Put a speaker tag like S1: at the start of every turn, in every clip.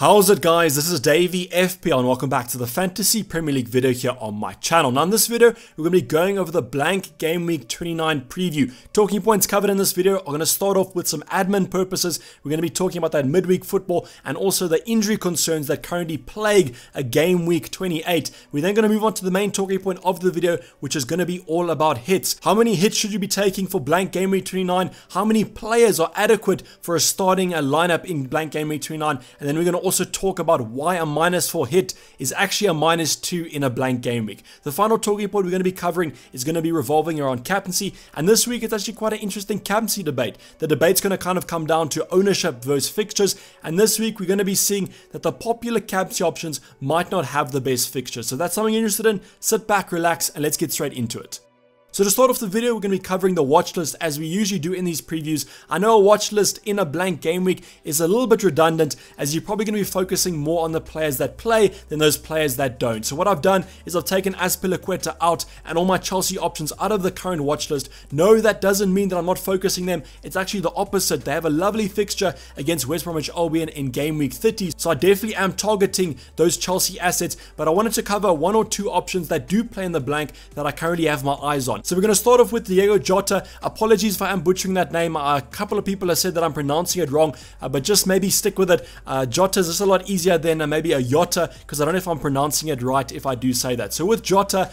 S1: How's it, guys? This is Dayvy FPL and welcome back to the Fantasy Premier League video here on my channel. Now in this video, we're going to be going over the blank game week 29 preview. Talking points covered in this video are going to start off with some admin purposes. We're going to be talking about that midweek football and also the injury concerns that currently plague a game week 28. We're then going to move on to the main talking point of the video, which is going to be all about hits. How many hits should you be taking for blank game week 29? How many players are adequate for a starting lineup in blank game week 29? And then we're going to also talk about why a -4 hit is actually a -2 in a blank game week. The final talking point we're going to be covering is going to be revolving around captaincy, and this week it's actually quite an interesting captaincy debate. The debate's going to kind of come down to ownership versus fixtures, and this week we're going to be seeing that the popular captaincy options might not have the best fixtures. So that's something you're interested in. Sit back, relax, and let's get straight into it. So to start off the video, we're going to be covering the watch list as we usually do in these previews. I know a watch list in a blank game week is a little bit redundant, as you're probably going to be focusing more on the players that play than those players that don't. So what I've done is I've taken Azpilicueta out and all my Chelsea options out of the current watch list. No, that doesn't mean that I'm not focusing them. It's actually the opposite. They have a lovely fixture against West Bromwich Albion in game week 30. So I definitely am targeting those Chelsea assets, but I wanted to cover one or two options that do play in the blank that I currently have my eyes on. So we're going to start off with Diego Jota. Apologies if I am butchering that name. A couple of people have said that I'm pronouncing it wrong, but just maybe stick with it. Jota is just a lot easier than maybe a Jota, because I don't know if I'm pronouncing it right if I do say that. So with Jota,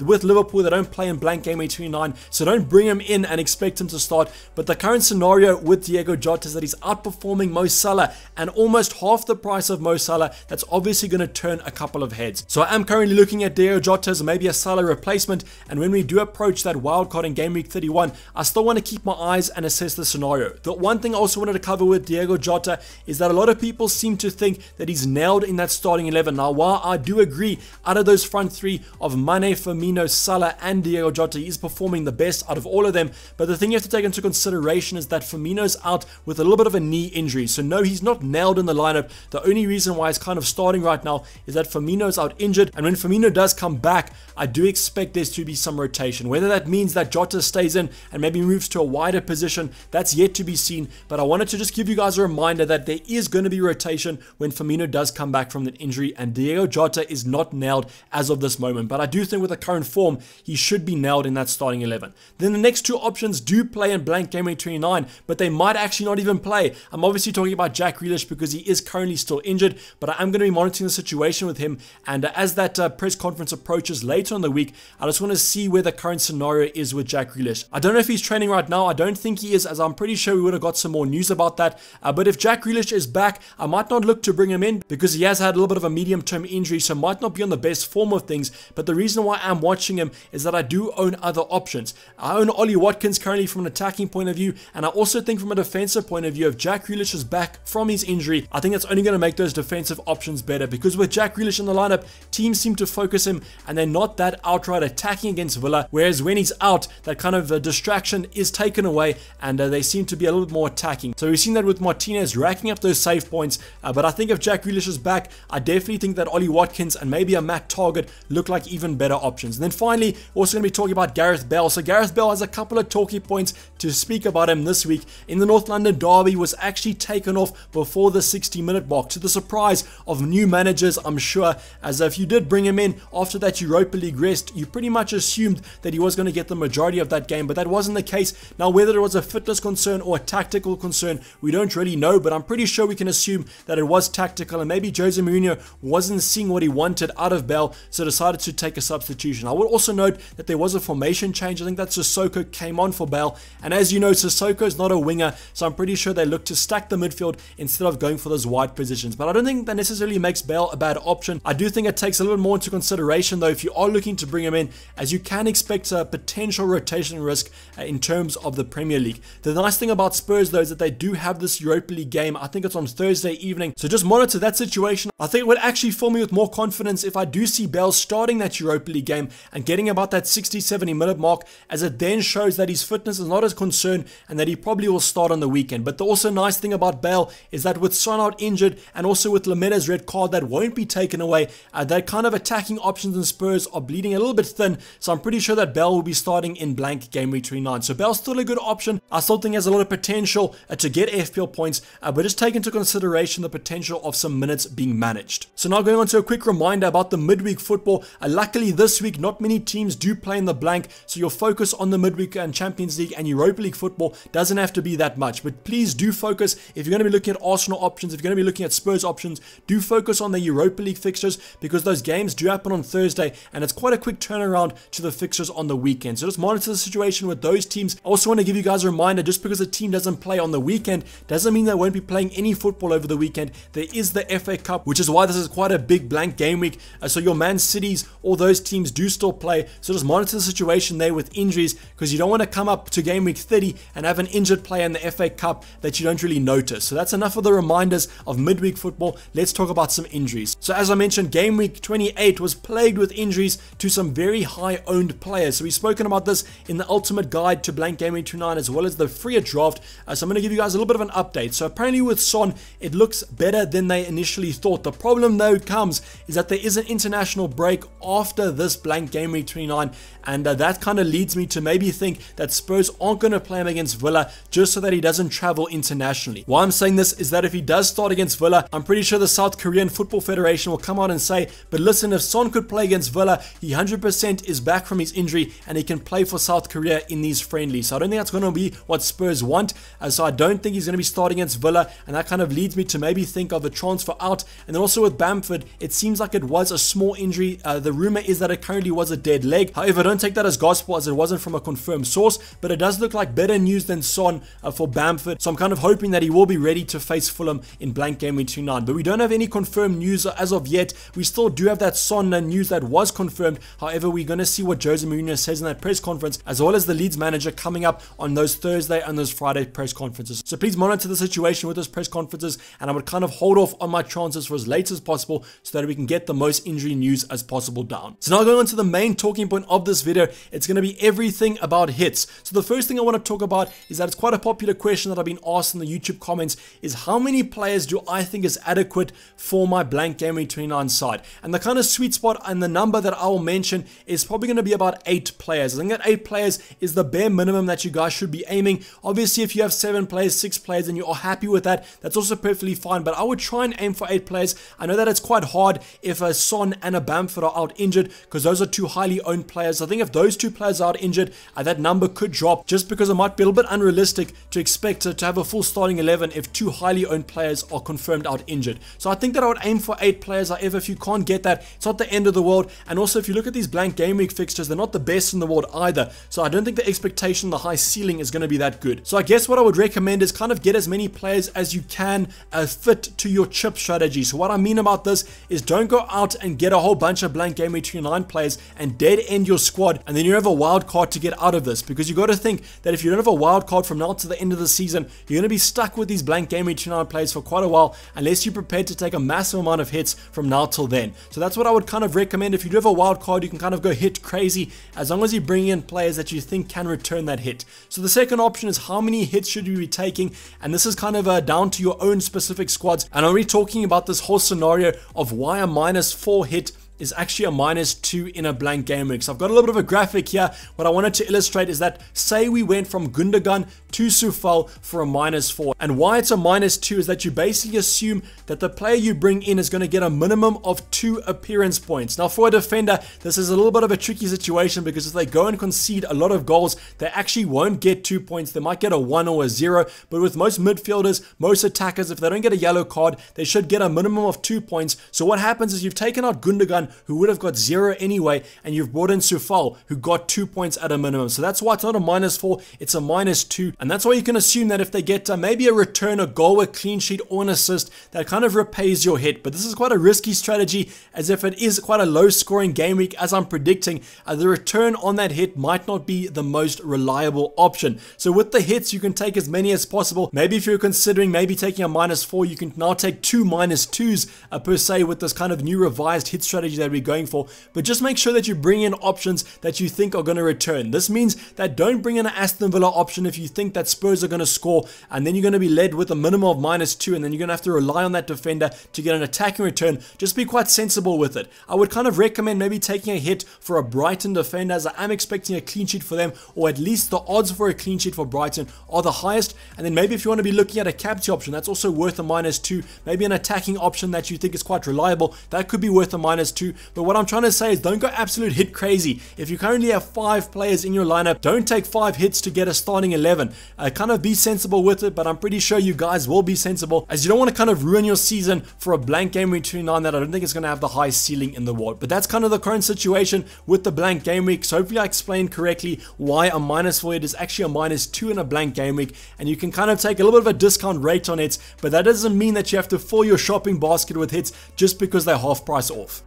S1: with Liverpool, they don't play in blank game week 29, so don't bring him in and expect him to start. But the current scenario with Diego Jota is that he's outperforming Mo Salah, and almost half the price of Mo Salah. That's obviously going to turn a couple of heads. So I am currently looking at Diego Jota as maybe a Salah replacement, and when we do approach that wildcard in game week 31, I still want to keep my eyes and assess the scenario. The one thing I also wanted to cover with Diego Jota is that a lot of people seem to think that he's nailed in that starting 11. Now, while I do agree, out of those front three of Mane, Firmino, Salah, and Diego Jota, he is performing the best out of all of them. But the thing you have to take into consideration is that Firmino's out with a little bit of a knee injury. So no, he's not nailed in the lineup. The only reason why he's kind of starting right now is that Firmino's out injured. And when Firmino does come back, I do expect there to be some rotation. Whether that means that Jota stays in and maybe moves to a wider position, that's yet to be seen. But I wanted to just give you guys a reminder that there is going to be rotation when Firmino does come back from that injury, and Diego Jota is not nailed as of this moment. But I do think with the current form, he should be nailed in that starting 11. Then the next two options do play in blank game week 29, but they might actually not even play. I'm obviously talking about Jack Grealish because he is currently still injured, but I am going to be monitoring the situation with him. And as that press conference approaches later in the week, I just want to see where the current scenario is with Jack Grealish. I don't know if he's training right now. I don't think he is, as I'm pretty sure we would have got some more news about that. But if Jack Grealish is back, I might not look to bring him in because he has had a little bit of a medium-term injury, so might not be on the best form of things. But the reason why I'm watching him is that I do own other options. I own Ollie Watkins currently from an attacking point of view, and I also think from a defensive point of view, if Jack Grealish is back from his injury, I think that's only going to make those defensive options better, because with Jack Grealish in the lineup, teams seem to focus him and they're not that outright attacking against Villa, whereas when he's out, that kind of distraction is taken away and they seem to be a little bit more attacking. So we've seen that with Martinez racking up those save points, but I think if Jack Grealish is back, I definitely think that Ollie Watkins and maybe a Matt Target look like even better options. And then finally, we're also going to be talking about Gareth Bale. So Gareth Bale has a couple of talking points to speak about him this week. In the North London derby, was actually taken off before the 60-minute mark, to the surprise of new managers, I'm sure, as if you did bring him in after that Europa League rest, you pretty much assumed that he was going to get the majority of that game, but that wasn't the case. Now, whether it was a fitness concern or a tactical concern, we don't really know, but I'm pretty sure we can assume that it was tactical, and maybe Jose Mourinho wasn't seeing what he wanted out of Bale, so decided to take a substitution. I would also note that there was a formation change. I think that Sissoko came on for Bale, and as you know, Sissoko is not a winger, so I'm pretty sure they look to stack the midfield instead of going for those wide positions. But I don't think that necessarily makes Bale a bad option. I do think it takes a little more into consideration, though, if you are looking to bring him in, as you can expect a potential rotation risk in terms of the Premier League. The nice thing about Spurs, though, is that they do have this Europa League game. I think it's on Thursday evening, so just monitor that situation. I think it would actually fill me with more confidence if I do see Bale starting that Europa League game and getting about that 60-70 minute mark, as it then shows that his fitness is not as concerned and that he probably will start on the weekend. But the also nice thing about Bale is that with Son out injured and also with Lameda's red card that won't be taken away, that kind of attacking options in Spurs are bleeding a little bit thin, so I'm pretty sure that Bale Bell will be starting in blank game week 29. So Bell's still a good option. I still think he has a lot of potential to get FPL points, but just take into consideration the potential of some minutes being managed. So now going on to a quick reminder about the midweek football. Luckily this week, not many teams do play in the blank, so your focus on the midweek and Champions League and Europa League football doesn't have to be that much. But please do focus, if you're going to be looking at Arsenal options, if you're going to be looking at Spurs options, do focus on the Europa League fixtures, because those games do happen on Thursday and it's quite a quick turnaround to the fixtures on the weekend. So just monitor the situation with those teams. I also want to give you guys a reminder, just because a team doesn't play on the weekend doesn't mean they won't be playing any football over the weekend. There is the FA Cup, which is why this is quite a big blank game week. So your Man Cities, all those teams do still play. So just monitor the situation there with injuries, because you don't want to come up to game week 30 and have an injured player in the FA Cup that you don't really notice. So that's enough of the reminders of midweek football. Let's talk about some injuries. So as I mentioned, game week 28 was plagued with injuries to some very high owned players. So we've spoken about this in the ultimate guide to blank game week 29 as well as the free draft. So I'm going to give you guys a little bit of an update. So apparently with Son, it looks better than they initially thought. The problem though comes is that there is an international break after this blank game week 29, and that kind of leads me to maybe think that Spurs aren't going to play him against Villa just so that he doesn't travel internationally. Why I'm saying this is that if he does start against Villa, I'm pretty sure the South Korean Football Federation will come out and say, but listen, if Son could play against Villa, he 100% is back from his injury and he can play for South Korea in these friendlies. So I don't think that's going to be what Spurs want. So I don't think he's going to be starting against Villa, and that kind of leads me to maybe think of a transfer out. And then also with Bamford, it seems like it was a small injury. The rumor is that it currently was a dead leg. However, don't take that as gospel, as it wasn't from a confirmed source, but it does look like better news than Son for Bamford. So I'm kind of hoping that he will be ready to face Fulham in blank game week 29. But we don't have any confirmed news as of yet. We still do have that Son news that was confirmed. However, we're going to see what Jose Mourinho says in that press conference, as well as the Leeds manager coming up on those Thursday and those Friday press conferences. So please monitor the situation with those press conferences, and I would kind of hold off on my transfers for as late as possible so that we can get the most injury news as possible down. So now going on to the main talking point of this video, it's going to be everything about hits. So the first thing I want to talk about is that it's quite a popular question that I've been asked in the YouTube comments, is how many players do I think is adequate for my blank game week 29 side? And the kind of sweet spot and the number that I will mention is probably going to be about 8 players. I think that 8 players is the bare minimum that you guys should be aiming. Obviously, if you have 7 players, 6 players, and you are happy with that, that's also perfectly fine. But I would try and aim for 8 players. I know that it's quite hard if a Son and a Bamford are out injured, because those are 2 highly owned players. I think if those 2 players are out injured, that number could drop, just because it might be a little bit unrealistic to expect to have a full starting 11 if 2 highly owned players are confirmed out injured. So I think that I would aim for 8 players. However, if you can't get that, it's not the end of the world. And also, if you look at these blank game week fixtures, they're not the best in the world either. So I don't think the expectation, the high ceiling, is going to be that good. So I guess what I would recommend is kind of get as many players as you can fit to your chip strategy. So what I mean about this is don't go out and get a whole bunch of blank game week 29 players and dead end your squad, and then you have a wild card to get out of this, because you got to think that if you don't have a wild card from now to the end of the season, you're going to be stuck with these blank game week 29 players for quite a while, unless you're prepared to take a massive amount of hits from now till then. So that's what I would kind of recommend. If you do have a wild card, you can kind of go hit crazy, as long as you bring in players that you think can return that hit. So the second option is how many hits should you be taking, and this is kind of down to your own specific squads. And I'm already talking about this whole scenario of why a -4 hit is actually a -2 in a blank game week. So I've got a little bit of a graphic here. What I wanted to illustrate is that, say we went from Gundogan to Sufal for a -4. And why it's a -2 is that you basically assume that the player you bring in is going to get a minimum of 2 appearance points. Now for a defender, this is a little bit of a tricky situation, because if they go and concede a lot of goals, they actually won't get 2 points. They might get a 1 or a 0. But with most midfielders, most attackers, if they don't get a yellow card, they should get a minimum of 2 points. So what happens is you've taken out Gundogan, who would have got 0 anyway, and you've brought in Sufal, who got 2 points at a minimum. So that's why it's not a -4, it's a -2. And that's why you can assume that if they get maybe a return, a goal, a clean sheet, or an assist, that kind of repays your hit. But this is quite a risky strategy, as if it is quite a low scoring game week, as I'm predicting, the return on that hit might not be the most reliable option. So with the hits, you can take as many as possible. Maybe if you're considering maybe taking a -4, you can now take 2 -2s per se with this kind of new revised hit strategy that we're going for, but just make sure that you bring in options that you think are going to return. This means that don't bring in an Aston Villa option if you think that Spurs are going to score, and then you're going to be led with a minimum of -2, and then you're going to have to rely on that defender to get an attacking return. Just be quite sensible with it. I would kind of recommend maybe taking a hit for a Brighton defender, as I am expecting a clean sheet for them, or at least the odds for a clean sheet for Brighton are the highest. And then maybe if you want to be looking at a captain option, that's also worth a -2. Maybe an attacking option that you think is quite reliable, that could be worth a -2. But what I'm trying to say is don't go absolute hit crazy. If you currently have 5 players in your lineup, don't take 5 hits to get a starting 11. Kind of be sensible with it, but I'm pretty sure you guys will be sensible, as you don't want to kind of ruin your season for a blank game week 29 that I don't think is going to have the highest ceiling in the world. But that's kind of the current situation with the blank game week. So hopefully I explained correctly why a -4 hit is actually a -2 in a blank game week, and you can kind of take a little bit of a discount rate on it, but that doesn't mean that you have to fill your shopping basket with hits just because they're half price off.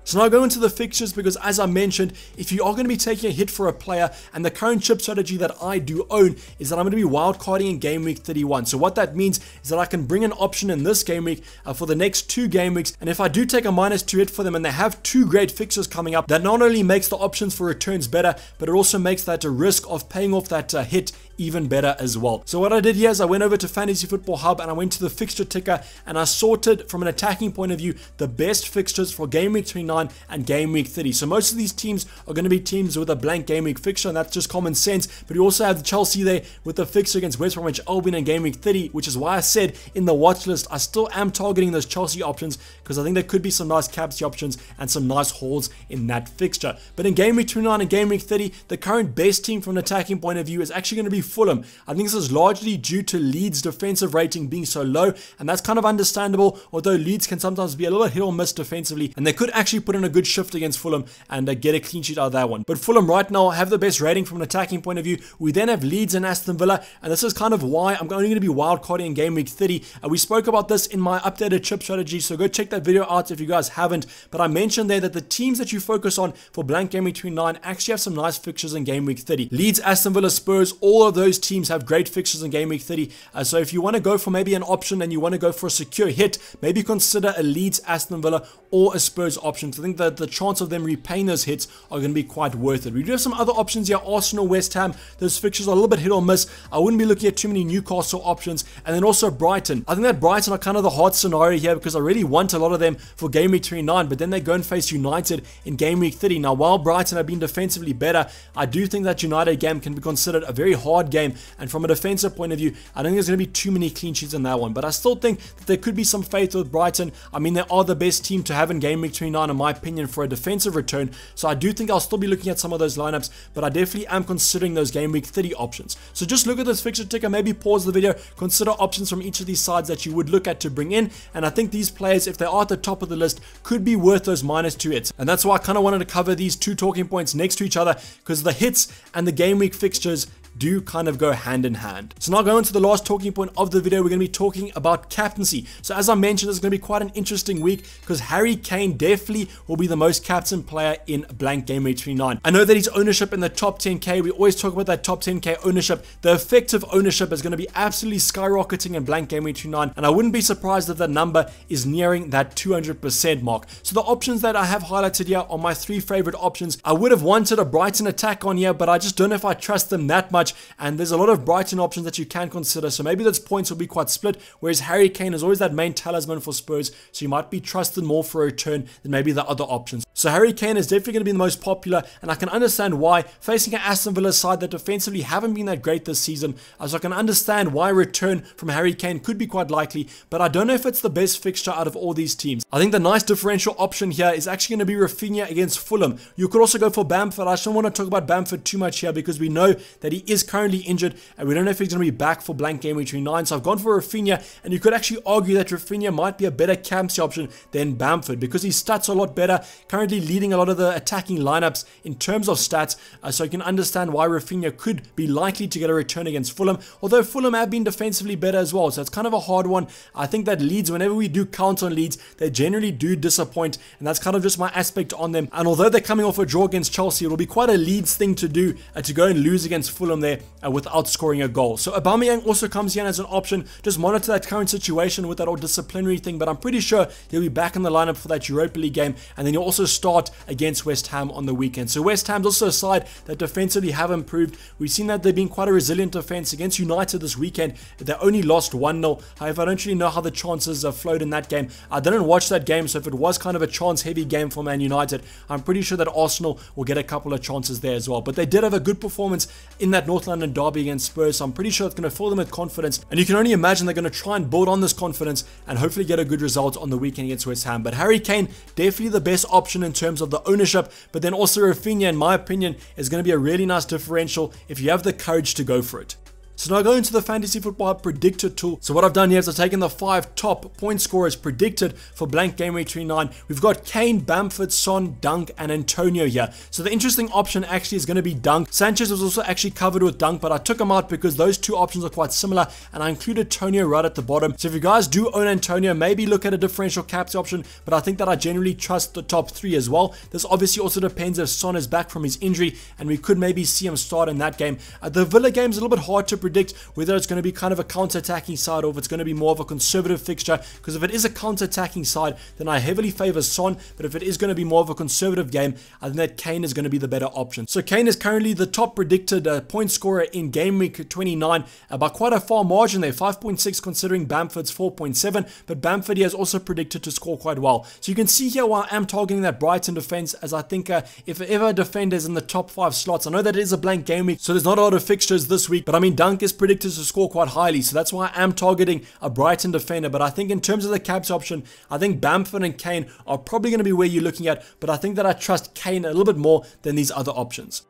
S1: So now go into the fixtures, because as I mentioned, if you are going to be taking a hit for a player, and the current chip strategy that I do own is that I'm going to be wildcarding in game week 31. So what that means is that I can bring an option in this game week for the next 2 game weeks, and if I do take a -2 hit for them and they have 2 great fixtures coming up, that not only makes the options for returns better, but it also makes that a risk of paying off that hit even better as well. So what I did here is I went over to Fantasy Football Hub and I went to the fixture ticker, and I sorted from an attacking point of view the best fixtures for game week 29 and game week 30. So most of these teams are going to be teams with a blank game week fixture, and that's just common sense. But you also have Chelsea there with the fixture against West Bromwich Albion in game week 30, which is why I said in the watch list I still am targeting those Chelsea options, because I think there could be some nice captaincy options and some nice hauls in that fixture. But in game week 29 and game week 30, the current best team from an attacking point of view is actually going to be Fulham. I think this is largely due to Leeds' defensive rating being so low, and that's kind of understandable, although Leeds can sometimes be a little bit hit or miss defensively, and they could actually put in a good shift against Fulham and get a clean sheet out of that one. But Fulham right now have the best rating from an attacking point of view. We then have Leeds and Aston Villa, and this is kind of why I'm only going to be wildcarding in game week 30. We spoke about this in my updated chip strategy, so go check that video out if you guys haven't. But I mentioned there that the teams that you focus on for blank game week 29 actually have some nice fixtures in game week 30. Leeds, Aston Villa, Spurs, all of those teams have great fixtures in game week 30. So if you want to go for maybe an option and you want to go for a secure hit, maybe consider a Leeds, Aston Villa, or a Spurs option. So I think that the chance of them repaying those hits are going to be quite worth it. We do have some other options here. Arsenal, West Ham, those fixtures are a little bit hit or miss. I wouldn't be looking at too many Newcastle options. And then also Brighton. I think that Brighton are kind of the hard scenario here, because I really want a lot of them for game week 29, but then they go and face United in game week 30. Now, while Brighton have been defensively better, I do think that United game can be considered a very hard game, and from a defensive point of view, I don't think there's going to be too many clean sheets in that one, but I still think that there could be some faith with Brighton. I mean, they are the best team to have in game week 29 in my opinion for a defensive return, so I do think I'll still be looking at some of those lineups, but I definitely am considering those game week 30 options. So just look at this fixture ticker, maybe pause the video, consider options from each of these sides that you would look at to bring in, and I think these players, if they are at the top of the list, could be worth those -2 hits. And that's why I kind of wanted to cover these 2 talking points next to each other, because the hits and the game week fixtures do kind of go hand in hand. So now going to the last talking point of the video, we're going to be talking about captaincy. So as I mentioned, this is going to be quite an interesting week, because Harry Kane definitely will be the most captain player in blank game week 29. I know that his ownership in the top 10k, we always talk about that top 10k ownership. The effective ownership is going to be absolutely skyrocketing in blank game week 29, and I wouldn't be surprised if that number is nearing that 200% mark. So the options that I have highlighted here are my 3 favorite options. I would have wanted a Brighton attack on here, but I just don't know if I trust them that much, and there's a lot of Brighton options that you can consider, so maybe those points will be quite split, whereas Harry Kane is always that main talisman for Spurs, so you might be trusted more for a return than maybe the other options. So Harry Kane is definitely going to be the most popular, and I can understand why, facing an Aston Villa side that defensively haven't been that great this season, so I can understand why a return from Harry Kane could be quite likely, but I don't know if it's the best fixture out of all these teams. I think the nice differential option here is actually going to be Rafinha against Fulham. You could also go for Bamford. I just don't want to talk about Bamford too much here, because we know that he is currently injured, and we don't know if he's going to be back for blank game week 29. So I've gone for Rafinha, and you could actually argue that Rafinha might be a better captaincy option than Bamford, because his stats are a lot better, currently leading a lot of the attacking lineups in terms of stats, so you can understand why Rafinha could be likely to get a return against Fulham, although Fulham have been defensively better as well, so it's kind of a hard one. I think that Leeds, whenever we do count on Leeds, they generally do disappoint, and that's kind of just my aspect on them. And although they're coming off a draw against Chelsea, it'll be quite a Leeds thing to do, to go and lose against Fulham. there without scoring a goal. So Aubameyang also comes in as an option. Just monitor that current situation with that old disciplinary thing, but I'm pretty sure he'll be back in the lineup for that Europa League game, and then he'll also start against West Ham on the weekend. So West Ham's also a side that defensively have improved. We've seen that they've been quite a resilient defense against United this weekend. They only lost 1-0. However, I don't really know how the chances have flowed in that game. I didn't watch that game, so if it was kind of a chance-heavy game for Man United, I'm pretty sure that Arsenal will get a couple of chances there as well. But they did have a good performance in that North London derby against Spurs, so I'm pretty sure it's going to fill them with confidence. And you can only imagine they're going to try and build on this confidence and hopefully get a good result on the weekend against West Ham. But Harry Kane, definitely the best option in terms of the ownership, but then also Rafinha, in my opinion, is going to be a really nice differential if you have the courage to go for it. So now going into the Fantasy Football Hub predictor tool. So what I've done here is I've taken the 5 top point scorers predicted for blank game week 29. We've got Kane, Bamford, Son, Dunk, and Antonio here. So the interesting option actually is going to be Dunk. Sanchez was also actually covered with Dunk, but I took him out because those two options are quite similar, and I included Tonio right at the bottom. So if you guys do own Antonio, maybe look at a differential caps option, but I think that I generally trust the top 3 as well. This obviously also depends if Son is back from his injury, and we could maybe see him start in that game. The Villa game is a little bit hard to predict whether it's going to be kind of a counter-attacking side or if it's going to be more of a conservative fixture, because if it is a counter-attacking side, then I heavily favor Son, but if it is going to be more of a conservative game, I think that Kane is going to be the better option. So Kane is currently the top predicted point scorer in game week 29 by quite a far margin there, 5.6 considering Bamford's 4.7, but Bamford he has also predicted to score quite well. So you can see here why I'm targeting that Brighton defense, as I think if ever a defender is in the top 5 slots, I know that it is a blank game week, so there's not a lot of fixtures this week, but I mean Dunk is predicted to score quite highly, so that's why I am targeting a Brighton defender. But I think in terms of the caps option, I think Bamford and Kane are probably going to be where you're looking at, but I think that I trust Kane a little bit more than these other options.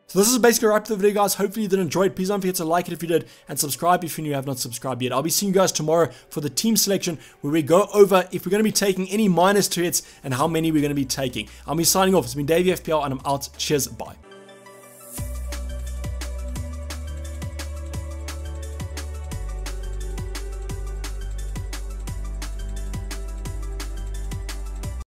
S1: So this is basically a wrap to the video, guys. Hopefully you did enjoy it. Please don't forget to like it if you did, and subscribe if you have not subscribed yet. I'll be seeing you guys tomorrow for the team selection, where we go over if we're going to be taking any -2 hits and how many we're going to be taking. I'll be signing off. It's been Dayvy FPL, and I'm out. Cheers, bye.